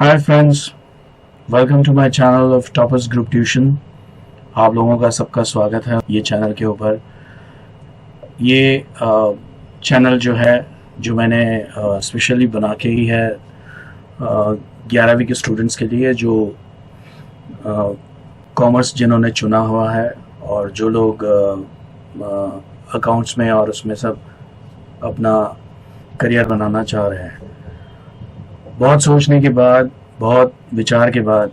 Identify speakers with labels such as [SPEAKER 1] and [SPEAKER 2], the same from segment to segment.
[SPEAKER 1] Hi friends, welcome to my channel of toppers group tuition. आप लोगों का सबका स्वागत है ये चैनल के ऊपर। ये चैनल जो है जो मैंने स्पेशली बना के ही है 11वीं के स्टूडेंट्स के लिए, जो कॉमर्स जिन्होंने चुना हुआ है और जो लोग अकाउंट्स में और उसमें सब अपना करियर बनाना चाह रहे हैं। बहुत सोचने के बाद, बहुत विचार के बाद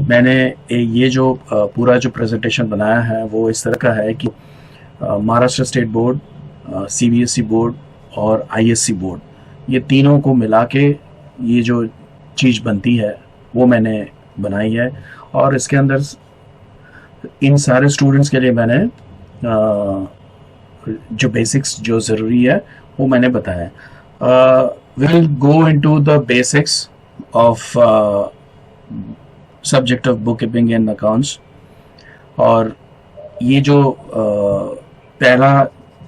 [SPEAKER 1] मैंने ये जो पूरा जो प्रेजेंटेशन बनाया है वो इस तरह का है कि Maharashtra state board, CBSE board और आईएससी बोर्ड, ये तीनों को मिला के ये जो चीज़ बनती है वो मैंने बनाई है। और इसके अंदर इन सारे स्टूडेंट्स के लिए मैंने जो बेसिक्स जो ज़रूरी है वो मैंने बताया। we'll go into the basics of subject of bookkeeping and accounts। और ये जो पहला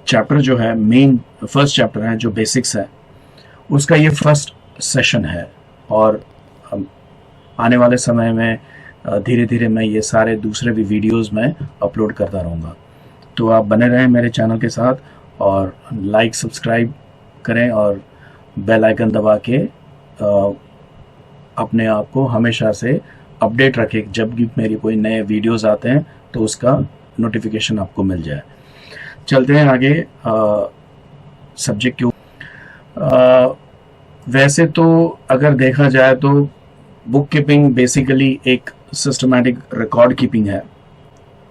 [SPEAKER 1] चैप्टर जो है, मेन फर्स्ट चैप्टर है जो बेसिक्स है, उसका ये फर्स्ट सेशन है। और आने वाले समय में धीरे धीरे मैं ये सारे दूसरे भी वीडियोस में अपलोड करता रहूँगा। तो आप बने रहें मेरे चैनल के साथ और लाइक सब्सक्राइब करें और बेल आइकन दबा के अपने आप को हमेशा से अपडेट रखें। जब भी मेरी कोई नए वीडियोस आते हैं तो उसका नोटिफिकेशन आपको मिल जाए। चलते हैं आगे सब्जेक्ट के। वैसे तो अगर देखा जाए तो बुक कीपिंग बेसिकली एक सिस्टमैटिक रिकॉर्ड कीपिंग है,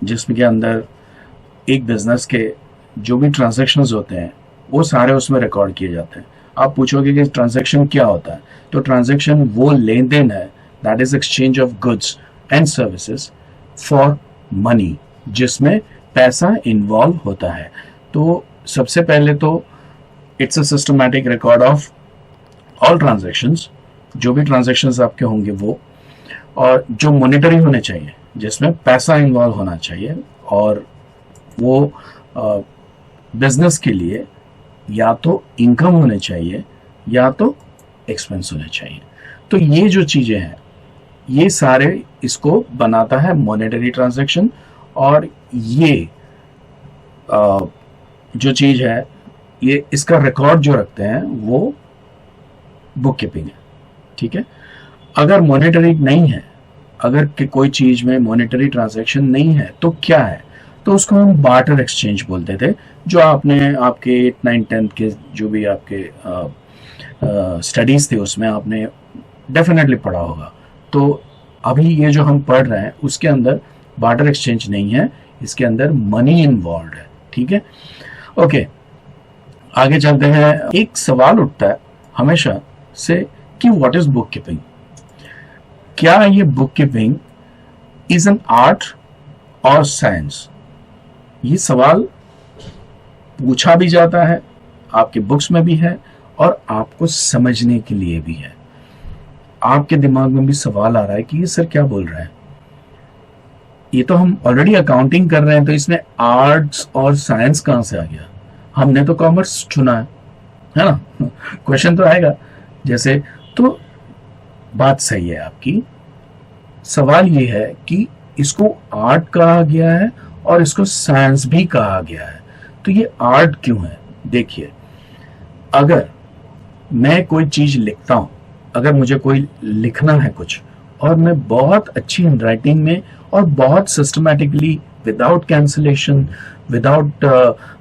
[SPEAKER 1] जिसमें के अंदर एक बिजनेस के जो भी ट्रांजैक्शंस होते हैं वो सारे उसमें रिकॉर्ड किए जाते हैं। आप पूछोगे कि ट्रांजैक्शन क्या होता है, तो ट्रांजैक्शन वो लेन देन है, that is exchange of goods and services for money, जिसमें पैसा इन्वॉल्व होता है। तो सबसे पहले तो it's a systematic record of all transactions, जो भी ट्रांजैक्शंस आपके होंगे वो, और जो मॉनिटरी होने चाहिए, जिसमें पैसा इन्वॉल्व होना चाहिए, और वो बिजनेस के लिए या तो इनकम होने चाहिए या तो एक्सपेंस होने चाहिए। तो ये जो चीजें हैं ये सारे इसको बनाता है मॉनेटरी ट्रांजैक्शन। और ये जो चीज है ये इसका रिकॉर्ड जो रखते हैं वो बुक कीपिंग है। ठीक है, अगर मॉनेटरी नहीं है, अगर कि कोई चीज में मॉनेटरी ट्रांजैक्शन नहीं है तो क्या है, तो उसको हम बार्टर एक्सचेंज बोलते थे, जो आपने आपके 8, 9, 10 के जो भी आपके स्टडीज थे उसमें आपने डेफिनेटली पढ़ा होगा। तो अभी ये जो हम पढ़ रहे हैं उसके अंदर बार्टर एक्सचेंज नहीं है, इसके अंदर मनी इन्वॉल्व है। ठीक है, ओके, आगे चलते हैं। एक सवाल उठता है हमेशा से कि व्हाट इज बुक कीपिंग। क्या ये book keeping is an art और साइंस? ये सवाल पूछा भी जाता है, आपके बुक्स में भी है और आपको समझने के लिए भी है। आपके दिमाग में भी सवाल आ रहा है कि ये सर क्या बोल रहा है, ये तो हम ऑलरेडी अकाउंटिंग कर रहे हैं, तो इसमें आर्ट्स और साइंस कहां से आ गया? हमने तो कॉमर्स चुना है ना। क्वेश्चन तो आएगा जैसे। तो बात सही है आपकी, सवाल ये है कि इसको आर्ट कहा गया है और इसको साइंस भी कहा गया है, तो ये आर्ट क्यों है? देखिए, अगर मैं कोई चीज लिखता हूं, अगर मुझे कोई लिखना है कुछ और मैं बहुत अच्छी हैंडराइटिंग में और बहुत सिस्टमैटिकली, विदाउट कैंसिलेशन, विदाउट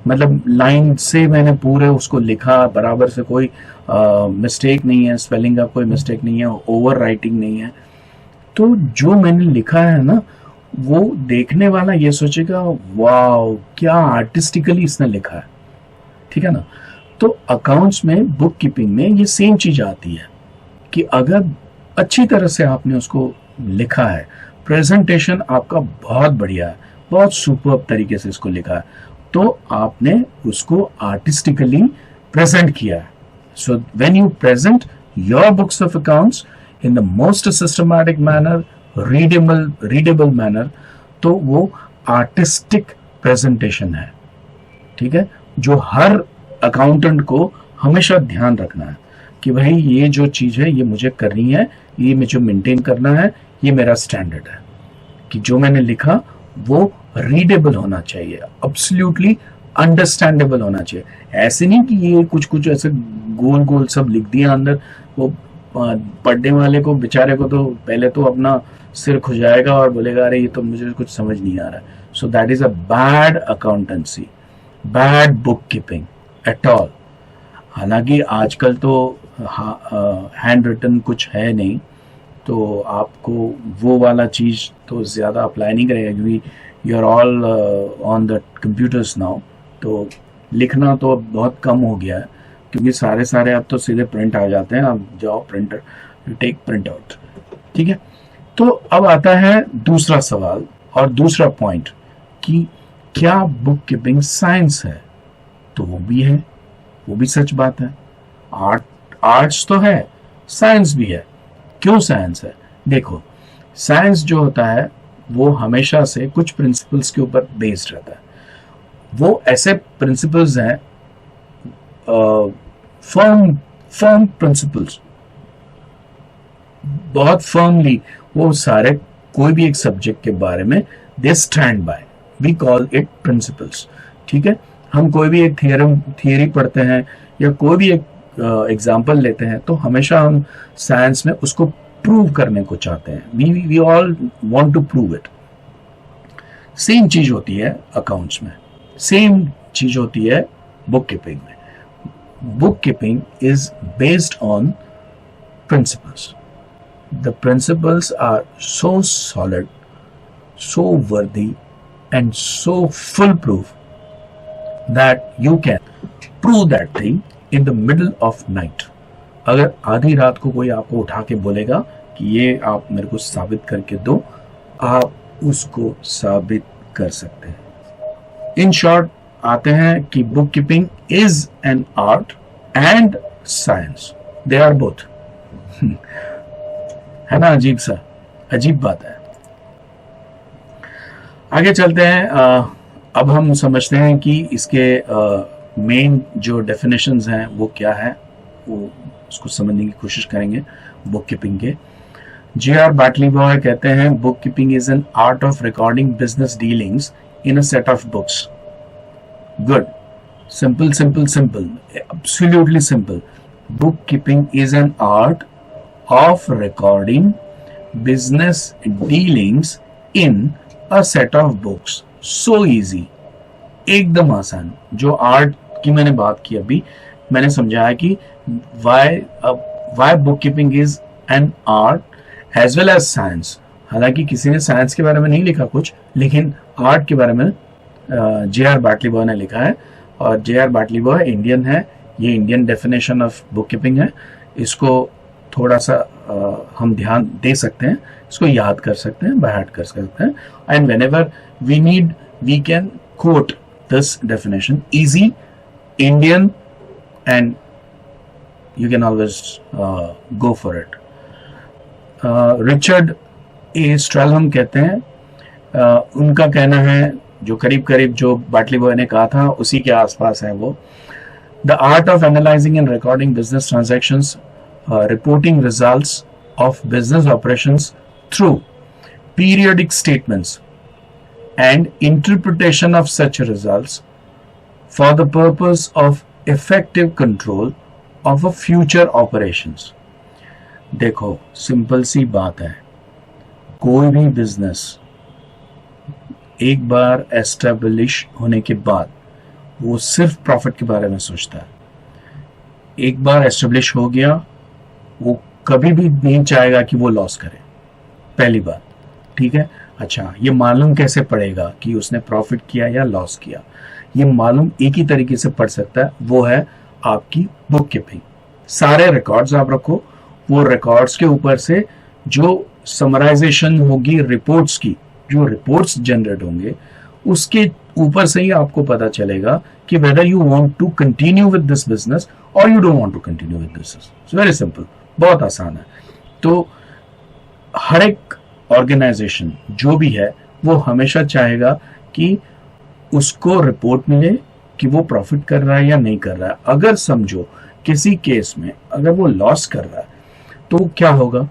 [SPEAKER 1] मतलब लाइन से मैंने पूरे उसको लिखा, बराबर से कोई मिस्टेक नहीं है, स्पेलिंग का कोई मिस्टेक नहीं है, ओवर राइटिंग नहीं है, तो जो मैंने लिखा है ना वो देखने वाला ये सोचेगा वाओ क्या आर्टिस्टिकली इसने लिखा है। ठीक है ना। तो अकाउंट्स में, बुक कीपिंग में ये सेम चीज आती है कि अगर अच्छी तरह से आपने उसको लिखा है, प्रेजेंटेशन आपका बहुत बढ़िया है, बहुत सुपर्ब तरीके से इसको लिखा है, तो आपने उसको आर्टिस्टिकली प्रेजेंट किया है। So when you present your books of accounts in the most systematic manner, readable manner, तो वो आर्टिस्टिक प्रेजेंटेशन है। ठीक है, जो हर अकाउंटेंट को हमेशा ध्यान रखना है कि भाई ये जो चीज है ये मुझे करनी है, ये मुझे मेंटेन करना है, ये मेरा स्टैंडर्ड है कि जो मैंने लिखा वो रीडेबल होना चाहिए, अब्सोल्युटली अंडरस्टैंडेबल होना चाहिए। ऐसे नहीं कि ये कुछ कुछ ऐसे गोल गोल सब लिख दिया अंदर, वो पढ़ने वाले को बेचारे को तो पहले तो अपना सिर खुजाएगा और बोलेगा अरे ये तो मुझे कुछ समझ नहीं आ रहा है। So that is a bad accountancy, bad book keeping at all. हालांकि आजकल तो हैंड रिटन कुछ है नहीं, तो आपको वो वाला चीज तो ज्यादा अप्लाई नहीं करेगा क्योंकि you are all on the computers now. तो लिखना तो अब बहुत कम हो गया है क्योंकि सारे अब तो सीधे प्रिंट आ जाते हैं। अब जाओ printer, you take print out, ठीक है। तो अब आता है दूसरा सवाल और दूसरा पॉइंट कि क्या बुक कीपिंग साइंस है? तो वो भी है, वो भी सच बात है। आर्ट्स तो है, साइंस भी है। क्यों साइंस है? देखो, साइंस जो होता है वो हमेशा से कुछ प्रिंसिपल्स के ऊपर बेस्ड रहता है। वो ऐसे प्रिंसिपल्स हैं, फर्म प्रिंसिपल्स, बहुत फर्मली वो सारे कोई भी एक सब्जेक्ट के बारे में they stand by, we call it principles, ठीक है। हम कोई भी एक थियरी पढ़ते हैं या कोई भी एक एग्जाम्पल लेते हैं तो हमेशा हम साइंस में उसको प्रूव करने को चाहते हैं। We all want to prove it. Same चीज होती है अकाउंट्स में, सेम चीज होती है बुक कीपिंग में। Book keeping is based on principles. The principles are so solid, so worthy, and so foolproof that you can prove that thing in the middle of night. अगर आधी रात को कोई आपको उठा के बोलेगा कि ये आप मेरे को साबित करके दो, आप उसको साबित कर सकते हैं। इन शॉर्ट आते हैं कि book keeping is an art and science, they are both. है ना, अजीब बात है। आगे चलते हैं। अब हम समझते हैं कि इसके मेन जो डेफिनेशंस हैं वो क्या है, वो उसको समझने की कोशिश करेंगे बुक कीपिंग के। J.R. Bartley Boy कहते हैं book keeping is an art of recording business dealings in a set of books. Good, simple simple simple, absolutely simple. Book keeping is an art of recording business dealings in a set of books. So easy, एकदम आसान। जो art की मैंने बात की अभी, मैंने समझाया कि why bookkeeping is an art as well as science। हालांकि किसी ने साइंस के बारे में नहीं लिखा कुछ, लेकिन आर्ट के बारे में J.R. Bartley Boy ने लिखा है। और J.R. Bartley Boy इंडियन है, ये Indian definition of book keeping है। इसको थोड़ा सा हम ध्यान दे सकते हैं, इसको याद कर सकते हैं, बाय हार्ट कर सकते हैं, and whenever we need we can quote this definition, easy, Indian, and you can always go for it. Richard A Stralham कहते हैं, उनका कहना है जो करीब करीब जो बाटली बॉय ने कहा था उसी के आसपास है वो। The art of analysing and recording business transactions, reporting results of business operations through periodic statements and interpretation of such results for the purpose of effective control of a future operations। देखो, simple सी बात है, कोई भी business एक बार establish होने के बाद वो सिर्फ प्रॉफिट के बारे में सोचता है। एक बार एस्टेब्लिश हो गया, वो कभी भी नहीं चाहेगा कि वो लॉस करे, पहली बात, ठीक है। अच्छा, ये मालूम कैसे पड़ेगा कि उसने प्रॉफिट किया या लॉस किया? ये मालूम एक ही तरीके से पड़ सकता है, वो है आपकी बुक कीपिंग। सारे रिकॉर्ड्स आप रखो, वो रिकॉर्ड्स के ऊपर से जो समराइजेशन होगी रिपोर्ट्स की, जो रिपोर्ट्स जनरेट होंगे उसके ऊपर से ही आपको पता चलेगा कि whether you want to continue with this business और you don't want to continue with this. It's very simple, बहुत आसान है। तो हर एक ऑर्गेनाइजेशन जो भी है वो हमेशा चाहेगा कि उसको रिपोर्ट मिले कि वो प्रॉफिट कर रहा है या नहीं कर रहा है। अगर समझो किसी केस में अगर वो लॉस कर रहा है तो क्या होगा,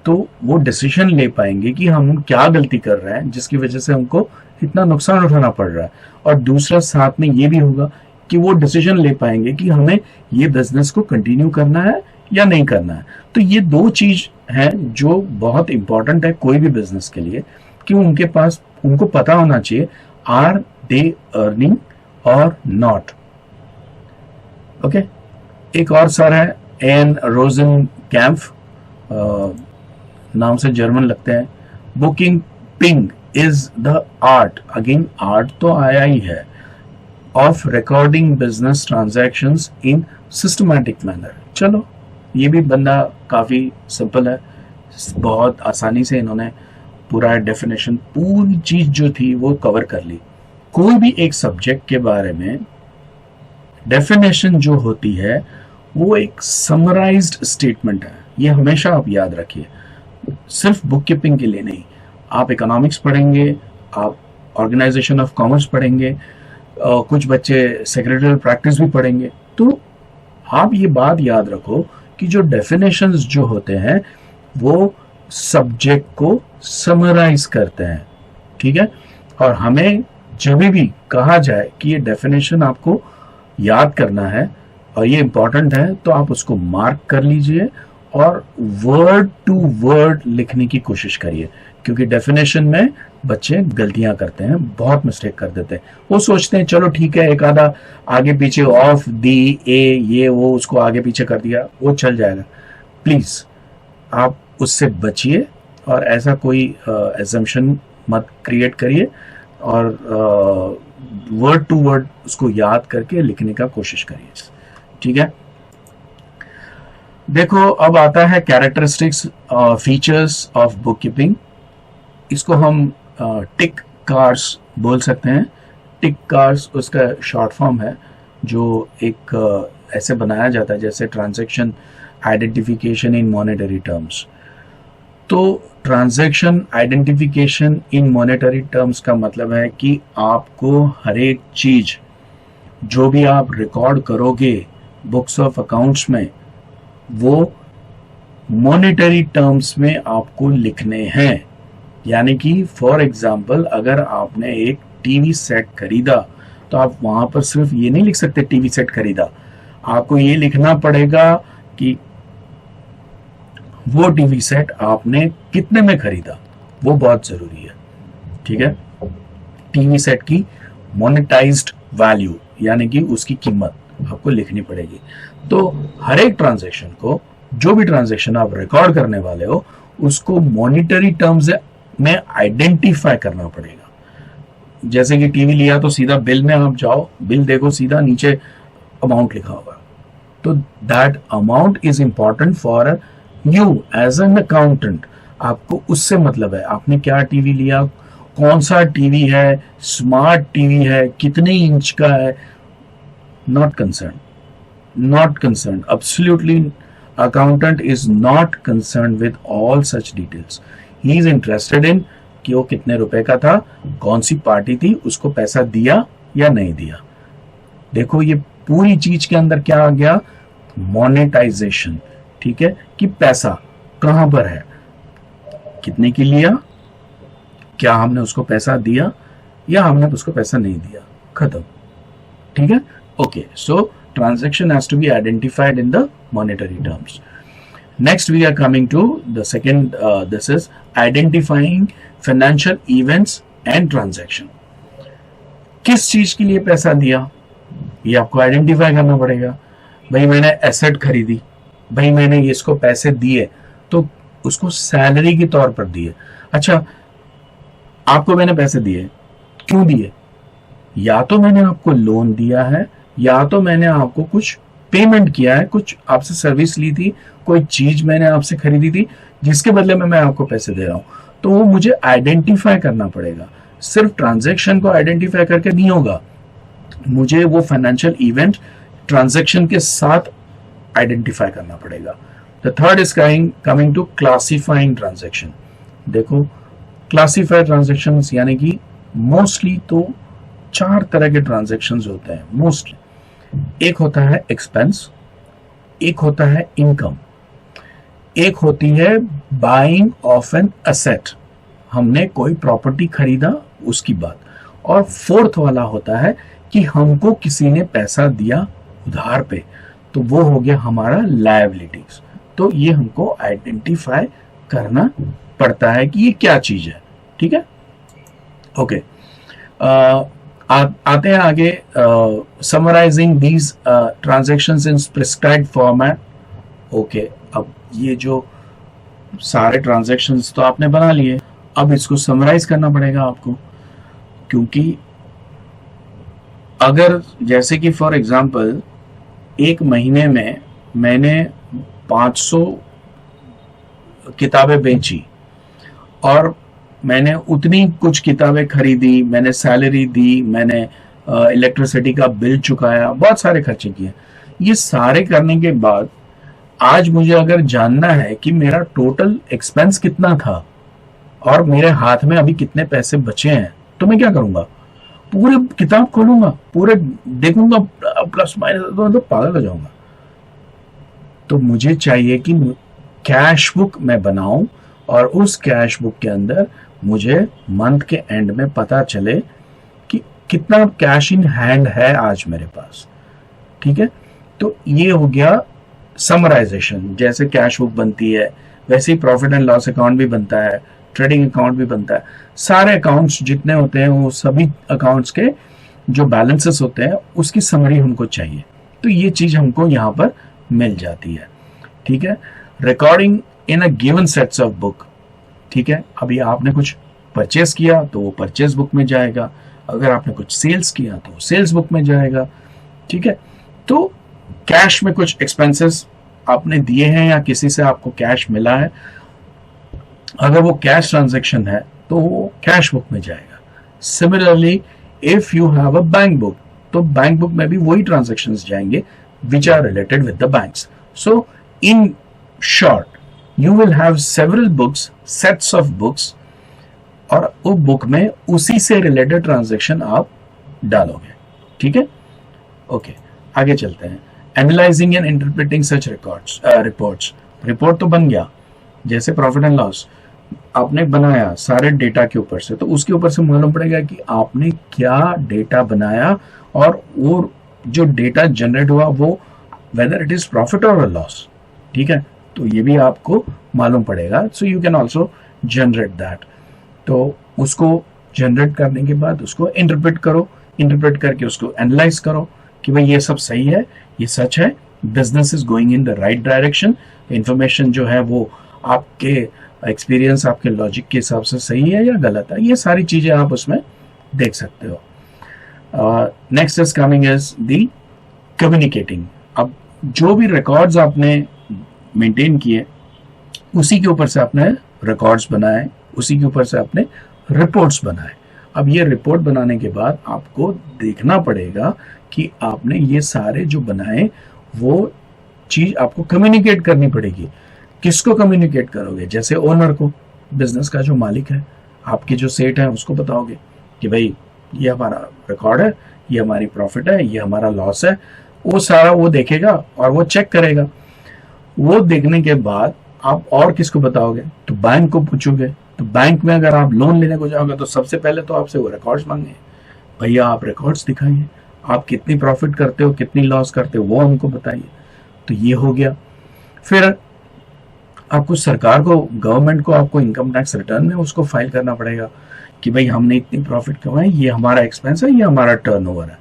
[SPEAKER 1] तो वो डिसीजन ले पाएंगे कि हम क्या गलती कर रहे हैं जिसकी वजह से हमको इतना नुकसान उठाना पड़ रहा है, और दूसरा साथ में ये भी होगा कि वो डिसीजन ले पाएंगे कि हमें ये बिजनेस को कंटिन्यू करना है या नहीं करना है। तो ये दो चीज है जो बहुत इंपॉर्टेंट है कोई भी बिजनेस के लिए, कि उनके पास उनको पता होना चाहिए आर दे अर्निंग और नॉट। ओके, एक और सर है एन रोजन कैम्फ, नाम से जर्मन लगते हैं। Booking ping is the art, again art तो आया ही है, of recording business transactions in systematic manner. चलो ये भी बंदा काफी सिंपल है, बहुत आसानी से इन्होंने पूरा डेफिनेशन, पूरी चीज जो थी वो कवर कर ली। कोई भी एक सब्जेक्ट के बारे में डेफिनेशन जो होती है वो एक समराइज्ड स्टेटमेंट है, ये हमेशा आप याद रखिए। सिर्फ बुक कीपिंग के लिए नहीं, आप इकोनॉमिक्स पढ़ेंगे, आप ऑर्गेनाइजेशन ऑफ कॉमर्स पढ़ेंगे, कुछ बच्चे सेक्रेटरियल प्रैक्टिस भी पढ़ेंगे, तो आप ये बात याद रखो कि जो डेफिनेशंस जो होते हैं वो सब्जेक्ट को समराइज करते हैं, ठीक है। और हमें जब भी कहा जाए कि ये डेफिनेशन आपको याद करना है और ये इंपॉर्टेंट है, तो आप उसको मार्क कर लीजिए और वर्ड टू वर्ड लिखने की कोशिश करिए, क्योंकि डेफिनेशन में बच्चे गलतियां करते हैं, बहुत मिस्टेक कर देते हैं। वो सोचते हैं चलो ठीक है, एक आधा आगे पीछे ऑफ दी ए ये वो उसको आगे पीछे कर दिया, वो चल जाएगा। प्लीज आप उससे बचिए और ऐसा कोई एजम्पशन मत क्रिएट करिए, और वर्ड टू वर्ड उसको याद करके लिखने का कोशिश करिए, ठीक है। देखो अब आता है characteristics features of book keeping. इसको हम टिक कार्स बोल सकते हैं। टिक कार्स उसका शॉर्ट फॉर्म है, जो एक ऐसे बनाया जाता है जैसे ट्रांजैक्शन आइडेंटिफिकेशन इन मॉनेटरी टर्म्स। तो ट्रांजैक्शन आइडेंटिफिकेशन इन मॉनेटरी टर्म्स का मतलब है कि आपको हर एक चीज जो भी आप रिकॉर्ड करोगे बुक्स ऑफ अकाउंट्स में, वो मॉनेटरी टर्म्स में आपको लिखने हैं। यानी कि फॉर एग्जांपल अगर आपने एक टीवी सेट खरीदा, तो आप वहां पर सिर्फ ये नहीं लिख सकते टीवी सेट खरीदा, आपको ये लिखना पड़ेगा कि वो टीवी सेट आपने कितने में खरीदा, वो बहुत जरूरी है, ठीक है। टीवी सेट की मोनेटाइज्ड वैल्यू यानी कि उसकी कीमत आपको लिखनी पड़ेगी। तो हर एक ट्रांजैक्शन को, जो भी ट्रांजैक्शन आप रिकॉर्ड करने वाले हो, उसको मॉनिटरी टर्म्स में आइडेंटिफाई करना पड़ेगा। जैसे कि टीवी लिया तो सीधा बिल में आप जाओ, बिल देखो, सीधा नीचे अमाउंट लिखा होगा, तो that amount is important for you as an accountant. आपको उससे मतलब है आपने क्या टीवी लिया, कौन सा टीवी है, स्मार्ट टीवी है, कितने इंच का है, not concerned, absolutely accountant is not concerned with all such details. He is interested in कि वो कितने रुपए का था, कौन सी पार्टी थी, उसको पैसा दिया या नहीं दिया। देखो ये पूरी चीज के अंदर क्या आ गया, मोनेटाइजेशन, ठीक है, कि पैसा कहां पर है, कितने की लिया, क्या हमने उसको पैसा दिया या हमने उसको पैसा नहीं दिया, खत्म, ठीक है। Okay, so transaction has to be identified in the monetary terms. Next, we are coming to the second. This is identifying financial events and transaction. किस चीज के लिए पैसा दिया, ये आपको आइडेंटिफाई करना पड़ेगा। भाई मैंने एसेट खरीदी, भाई मैंने इसको पैसे दिए, तो उसको सैलरी के तौर पर दिए। अच्छा, आपको मैंने पैसे दिए, क्यों दिए? या तो मैंने आपको लोन दिया है, या तो मैंने आपको कुछ पेमेंट किया है, कुछ आपसे सर्विस ली थी, कोई चीज मैंने आपसे खरीदी थी जिसके बदले में मैं आपको पैसे दे रहा हूं, तो वो मुझे आइडेंटिफाई करना पड़ेगा। सिर्फ ट्रांजैक्शन को आइडेंटिफाई करके नहीं होगा, मुझे वो फाइनेंशियल इवेंट ट्रांजैक्शन के साथ आइडेंटिफाई करना पड़ेगा। The third is coming to classifying transaction. देखो क्लासिफाइड ट्रांजैक्शन यानी कि मोस्टली तो 4 तरह के ट्रांजैक्शंस होते हैं मोस्टली। एक होता है एक्सपेंस, एक होता है इनकम, एक होती है बाइंग ऑफ एन एसेट, हमने कोई प्रॉपर्टी खरीदा उसकी बात, और फोर्थ वाला होता है कि हमको किसी ने पैसा दिया उधार पे, तो वो हो गया हमारा लायबिलिटीज। तो ये हमको आइडेंटिफाई करना पड़ता है कि ये क्या चीज है। ठीक है, ओके। आते हैं आगे, summarising these transactions in prescribed format. Okay, अब ये जो सारे ट्रांजैक्शंस तो आपने बना लिए, अब इसको समराइज करना पड़ेगा आपको, क्योंकि अगर जैसे कि फॉर एग्जांपल एक महीने में मैंने 500 किताबें बेची और मैंने उतनी कुछ किताबें खरीदी, मैंने सैलरी दी, मैंने इलेक्ट्रिसिटी का बिल चुकाया, बहुत सारे खर्चे किए, ये सारे करने के बाद आज मुझे अगर जानना है कि मेरा टोटल एक्सपेंस कितना था और मेरे हाथ में अभी कितने पैसे बचे हैं, तो मैं क्या करूंगा? पूरे किताब खोलूंगा, पूरे देखूंगा, प्लस माइनस, तो पागल हो जाऊंगा। तो मुझे चाहिए कि कैश बुक मैं बनाऊं और उस कैश बुक के अंदर मुझे मंथ के एंड में पता चले कि कितना कैश इन हैंड है आज मेरे पास। ठीक है, तो ये हो गया समराइजेशन। जैसे कैश बुक बनती है वैसे ही प्रॉफिट एंड लॉस अकाउंट भी बनता है, ट्रेडिंग अकाउंट भी बनता है। सारे अकाउंट्स जितने होते हैं वो सभी अकाउंट्स के जो बैलेंसेस होते हैं उसकी समरी हमको चाहिए, तो ये चीज हमको यहाँ पर मिल जाती है। ठीक है, recording in a given sets of book. ठीक है, अभी आपने कुछ परचेस किया तो वो परचेस बुक में जाएगा, अगर आपने कुछ सेल्स किया तो वो सेल्स बुक में जाएगा। ठीक है, तो कैश में कुछ एक्सपेंसेस आपने दिए हैं या किसी से आपको कैश मिला है, अगर वो कैश ट्रांजैक्शन है तो वो कैश बुक में जाएगा। Similarly if you have a bank book, तो बैंक बुक में भी वही ट्रांजैक्शंस जाएंगे which are related with the banks. So in short you will have several books, sets of books, और वो बुक में उसी से रिलेटेड ट्रांजैक्शन आप डालोगे। ठीक है, ओके, आगे चलते हैं। Analysing and interpreting such reports. Report तो बन गया, जैसे प्रॉफिट एंड लॉस आपने बनाया सारे डेटा के ऊपर से, तो उसके ऊपर से मालूम पड़ेगा कि आपने क्या डेटा बनाया और वो जो डेटा जनरेट हुआ वो वेदर इट इज प्रॉफिट और लॉस। ठीक है, तो ये भी आपको मालूम पड़ेगा। So you can also generate that. तो उसको जनरेट करने के बाद उसको इंटरप्रेट करो, इंटरप्रेट करके उसको एनालाइज करो कि भाई ये सब सही है, ये सच है, business is going in the right direction, information जो है वो आपके एक्सपीरियंस, आपके लॉजिक के हिसाब से सही है या गलत है, ये सारी चीजें आप उसमें देख सकते हो। Next is coming is the communicating. अब जो भी रिकॉर्ड्स आपने मेंटेन किए उसी के ऊपर से आपने रिकॉर्ड्स बनाए, उसी के ऊपर से आपने रिपोर्ट्स बनाए। अब ये रिपोर्ट बनाने के बाद आपको देखना पड़ेगा कि आपने ये सारे जो बनाए वो चीज आपको कम्युनिकेट करनी पड़ेगी। किसको कम्युनिकेट करोगे? जैसे ओनर को, बिजनेस का जो मालिक है, आपके जो सेठ है उसको बताओगे कि भाई ये हमारा रिकॉर्ड है, ये हमारी प्रॉफिट है, ये हमारा लॉस है। वो सारा वो देखेगा और वो चेक करेगा। वो देखने के बाद आप और किसको बताओगे? तो बैंक को पूछोगे। तो बैंक में अगर आप लोन लेने को जाओगे तो सबसे पहले तो आपसे वो रिकॉर्ड्स मांगे, भैया आप रिकॉर्ड्स दिखाइए, आप कितनी प्रॉफिट करते हो, कितनी लॉस करते हो, वो हमको बताइए। तो ये हो गया। फिर आपको सरकार को, गवर्नमेंट को आपको इनकम टैक्स रिटर्न में उसको फाइल करना पड़ेगा कि भाई हमने इतनी प्रॉफिट कमाई, ये हमारा एक्सपेंस है, ये हमारा टर्नओवर है।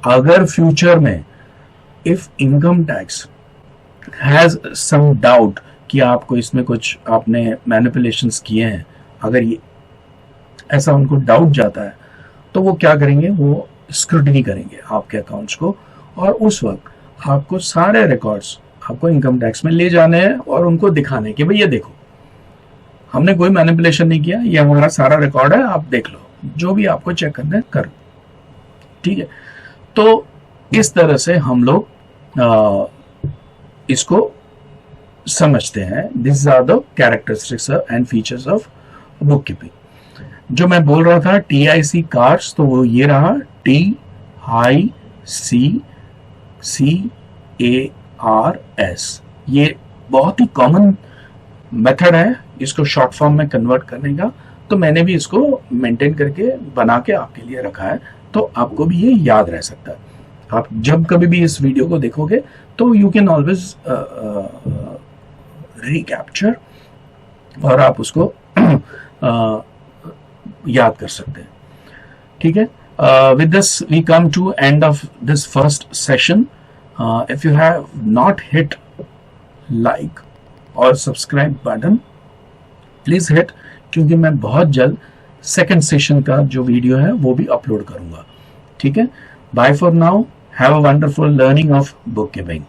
[SPEAKER 1] अगर फ्यूचर में if income tax has some doubt कि आपको इसमें कुछ आपने मैनिपुलेशंस किए हैं, अगर ये ऐसा उनको डाउट जाता है तो वो क्या करेंगे? वो स्क्रूटिनी करेंगे आपके अकाउंट्स को, और उस वक्त आपको सारे रिकॉर्ड्स आपको इनकम टैक्स में ले जाने हैं और उनको दिखाने कि भाई ये देखो हमने कोई मैनिपुलेशन नहीं किया, ये हमारा सारा रिकॉर्ड है, आप देख लो, जो भी आपको चेक करना है करो। ठीक है, तो इस तरह से हम लोग इसको समझते हैं। This are the characteristics and features of book keeping. जो मैं बोल रहा था TIC कार्स, तो वो ये रहा TIC RS। ये बहुत ही कॉमन मेथड है इसको शॉर्ट फॉर्म में कन्वर्ट करने का, तो मैंने भी इसको मेंटेन करके बना के आपके लिए रखा है, तो आपको भी ये याद रह सकता है। आप जब कभी भी इस वीडियो को देखोगे तो यू कैन ऑलवेज रिकैप्चर और आप उसको याद कर सकते हैं। ठीक है, with this we come to end of this first session. If you have not hit like और सब्सक्राइब बटन प्लीज हिट, क्योंकि मैं बहुत जल्द सेकंड सेशन का जो वीडियो है वो भी अपलोड करूंगा। ठीक है, bye for now, have a wonderful learning of book keeping.